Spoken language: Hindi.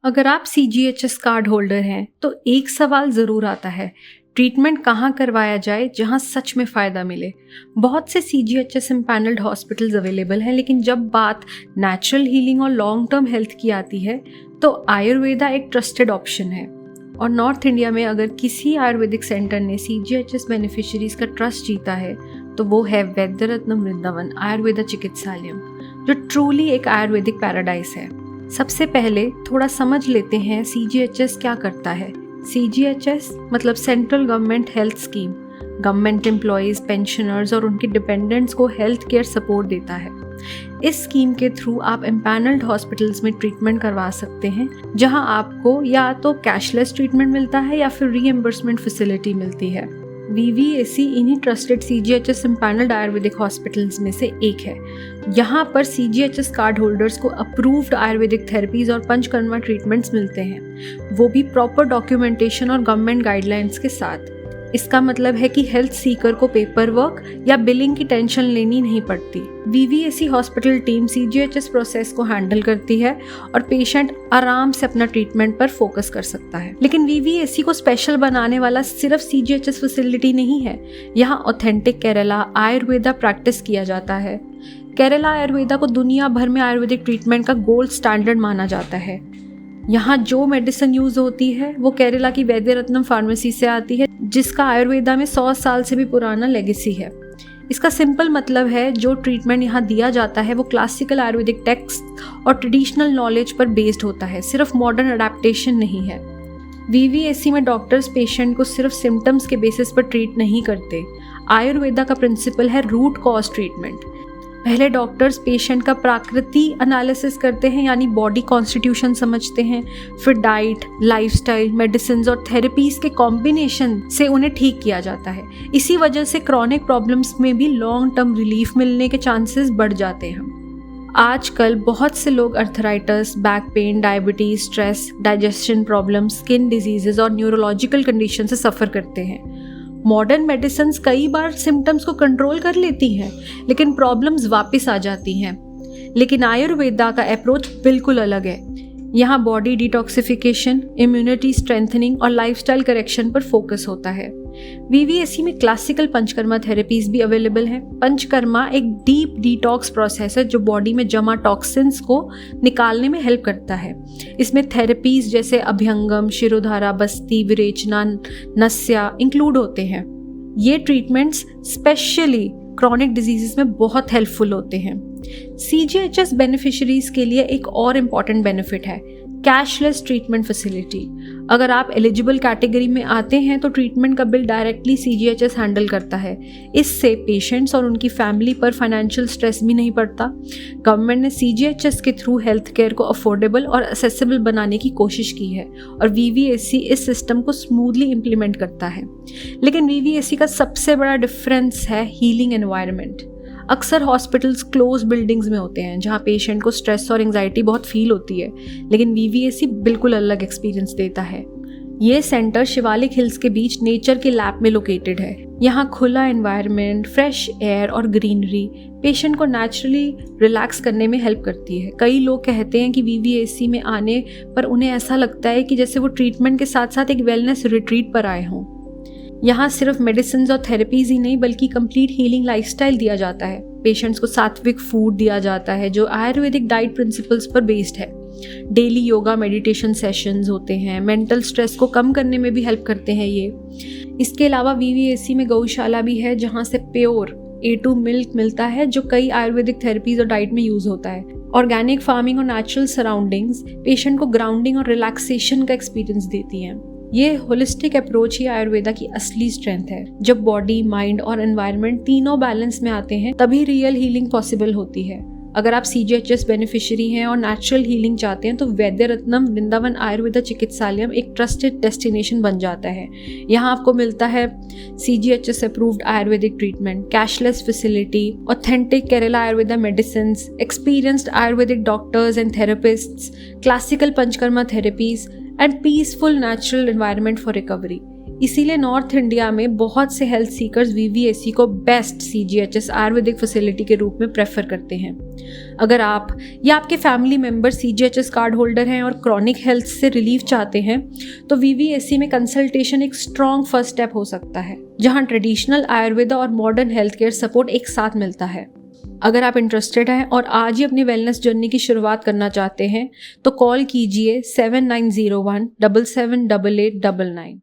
अगर आप CGHS कार्ड होल्डर हैं तो एक सवाल ज़रूर आता है, ट्रीटमेंट कहाँ करवाया जाए जहाँ सच में फ़ायदा मिले। बहुत से CGHS इम्पैनल्ड हॉस्पिटल्स अवेलेबल हैं, लेकिन जब बात नेचुरल हीलिंग और लॉन्ग टर्म हेल्थ की आती है तो आयुर्वेदा एक ट्रस्टेड ऑप्शन है। और नॉर्थ इंडिया में अगर किसी आयुर्वेदिक सेंटर ने CGHS बेनिफिशरीज का ट्रस्ट जीता है तो वो है वैद्यरत्नम वृंदावन आयुर्वेदा चिकित्सालयम, जो ट्रूली एक आयुर्वेदिक पैराडाइस है। सबसे पहले थोड़ा समझ लेते हैं CGHS क्या करता है। CGHS मतलब central government health scheme, government employees, pensioners और उनके डिपेंडेंट्स को हेल्थ केयर सपोर्ट देता है। इस स्कीम के थ्रू आप एम्पैनल्ड हॉस्पिटल्स में ट्रीटमेंट करवा सकते हैं, जहां आपको या तो कैशलेस ट्रीटमेंट मिलता है या फिर रीएम्बर्समेंट फैसिलिटी मिलती है। VVAC इन्हीं trusted CGHS empanelled Ayurvedic hospitals में से एक है। यहाँ पर CGHS कार्ड होल्डर्स को अप्रूव्ड आयुर्वेदिक थेरेपीज और पंचकर्मा ट्रीटमेंट्स मिलते हैं, वो भी प्रॉपर डॉक्यूमेंटेशन और गवर्नमेंट गाइडलाइंस के साथ। इसका मतलब है कि हेल्थ सीकर को पेपर वर्क या बिलिंग की टेंशन लेनी नहीं पड़ती। VVAC hospital team CGHS process को हैंडल करती है और पेशेंट आराम से अपना ट्रीटमेंट पर फोकस कर सकता है। लेकिन VVAC को स्पेशल बनाने वाला सिर्फ CGHS फैसिलिटी नहीं है, यहाँ ऑथेंटिक केरला आयुर्वेदा प्रैक्टिस किया जाता है। केरला आयुर्वेदा को दुनिया भर में आयुर्वेदिक ट्रीटमेंट का गोल्ड स्टैंडर्ड माना जाता है। यहाँ जो मेडिसिन यूज होती है वो केरला की वैद्यरत्नम फार्मेसी से आती है, जिसका आयुर्वेदा में 100 साल से भी पुराना लेगेसी है। इसका सिंपल मतलब है जो ट्रीटमेंट यहाँ दिया जाता है वो क्लासिकल आयुर्वेदिक टेक्स्ट और ट्रेडिशनल नॉलेज पर बेस्ड होता है, सिर्फ मॉडर्न अडेप्टेशन नहीं है। VVAC में डॉक्टर्स पेशेंट को सिर्फ सिम्टम्स के बेसिस पर ट्रीट नहीं करते। आयुर्वेदा का प्रिंसिपल है रूट कॉज ट्रीटमेंट। पहले डॉक्टर्स पेशेंट का प्राकृति एनालिसिस करते हैं, यानी बॉडी कॉन्स्टिट्यूशन समझते हैं, फिर डाइट, लाइफस्टाइल, मेडिसिन और थेरेपीज के कॉम्बिनेशन से उन्हें ठीक किया जाता है। इसी वजह से क्रॉनिक प्रॉब्लम्स में भी लॉन्ग टर्म रिलीफ मिलने के चांसेस बढ़ जाते हैं। आजकल बहुत से लोग arthritis, back pain, diabetes, stress, digestion problem, skin diseases और न्यूरोलॉजिकल कंडीशन से सफ़र करते हैं। मॉडर्न मेडिसिन कई बार सिम्टम्स को कंट्रोल कर लेती हैं, लेकिन प्रॉब्लम्स वापस आ जाती हैं। लेकिन आयुर्वेदा का अप्रोच बिल्कुल अलग है। यहाँ बॉडी डिटॉक्सिफिकेशन, इम्यूनिटी स्ट्रेंथनिंग और लाइफस्टाइल करेक्शन पर फोकस होता है। VVAC में क्लासिकल पंचकर्मा थेरेपीज भी अवेलेबल हैं। पंचकर्मा एक डीप डिटॉक्स प्रोसेस है जो बॉडी में जमा टॉक्सिन्स को निकालने में हेल्प करता है। इसमें थेरेपीज जैसे अभ्यंगम, शिरोधारा, बस्ती, विरेचना, नस्या इंक्लूड होते हैं। ये ट्रीटमेंट्स स्पेशली क्रॉनिक डिजीजेस में बहुत हेल्पफुल होते हैं। CGHS बेनिफिशरीज के लिए एक और इम्पॉर्टेंट बेनिफिट है कैशलेस ट्रीटमेंट फैसिलिटी। अगर आप एलिजिबल कैटेगरी में आते हैं तो ट्रीटमेंट का बिल डायरेक्टली CGHS हैंडल करता है। इससे पेशेंट्स और उनकी फैमिली पर फाइनेंशियल स्ट्रेस भी नहीं पड़ता। गवर्नमेंट ने CGHS के थ्रू हेल्थ केयर को अफोर्डेबल और एक्सेसिबल बनाने की कोशिश की है और VVAC इस सिस्टम को स्मूथली इम्प्लीमेंट करता है। लेकिन VVAC का सबसे बड़ा डिफरेंस है हीलिंग एनवायरनमेंट। अक्सर हॉस्पिटल्स क्लोज बिल्डिंग्स में होते हैं जहाँ पेशेंट को स्ट्रेस और एंजाइटी बहुत फील होती है, लेकिन VVAC बिल्कुल अलग एक्सपीरियंस देता है। ये सेंटर शिवालिक हिल्स के बीच नेचर के लैब में लोकेटेड है। यहाँ खुला एनवायरनमेंट, फ्रेश एयर और ग्रीनरी पेशेंट को नेचुरली रिलैक्स करने में हेल्प करती है। कई लोग कहते हैं कि VVAC में आने पर उन्हें ऐसा लगता है कि जैसे वो ट्रीटमेंट के साथ साथ एक वेलनेस रिट्रीट पर आए हों। यहाँ सिर्फ मेडिसिन और थेरेपीज ही नहीं बल्कि कंप्लीट हीलिंग लाइफस्टाइल दिया जाता है। पेशेंट्स को सात्विक फूड दिया जाता है जो आयुर्वेदिक डाइट प्रिंसिपल्स पर बेस्ड है। डेली योगा मेडिटेशन सेशंस होते हैं, मेंटल स्ट्रेस को कम करने में भी हेल्प करते हैं ये। इसके अलावा VVAC में गौशाला भी है जहाँ से प्योर A2 मिल्क मिलता है जो कई आयुर्वेदिक थेरेपीज और डाइट में यूज होता है। ऑर्गेनिक फार्मिंग और नेचुरल सराउंडिंग्स पेशेंट को ग्राउंडिंग और रिलैक्सेशन का एक्सपीरियंस देती हैं। ये होलिस्टिक अप्रोच ही आयुर्वेदा की असली स्ट्रेंथ है। जब बॉडी, माइंड और एनवायरनमेंट तीनों बैलेंस में आते हैं तभी रियल हीलिंग पॉसिबल होती है। अगर आप CGHS बेनिफिशियरी हैं और नेचुरल हीलिंग चाहते हैं तो वैद्यरत्नम वृंदावन आयुर्वेदा चिकित्सालयम एक ट्रस्टेड डेस्टिनेशन बन जाता है। यहाँ आपको मिलता है CGHS approved Ayurvedic treatment, cashless facility, authentic Kerala Ayurveda medicine, experienced Ayurvedic doctors and therapists, classical panchakarma therapies and peaceful natural environment for recovery. इसीलिए नॉर्थ इंडिया में बहुत से हेल्थ सीकर्स वीवीएसी को बेस्ट सीजीएचएस आयुर्वेदिक फैसिलिटी के रूप में प्रेफर करते हैं। अगर आप या आपके family member CGHS card holder हैं और क्रॉनिक हेल्थ से रिलीफ चाहते हैं, तो वीवीएसी में कंसल्टेशन एक स्ट्रॉन्ग फर्स्ट स्टेप हो सकता है, जहां ट्रेडिशनल आयुर्वेदा और मॉडर्न हेल्थ केयर सपोर्ट एक साथ मिलता है। अगर आप इंटरेस्टेड हैं और आज ही अपनी वेलनेस जर्नी की शुरुआत करना चाहते हैं, तो कॉल कीजिए 7901 778899।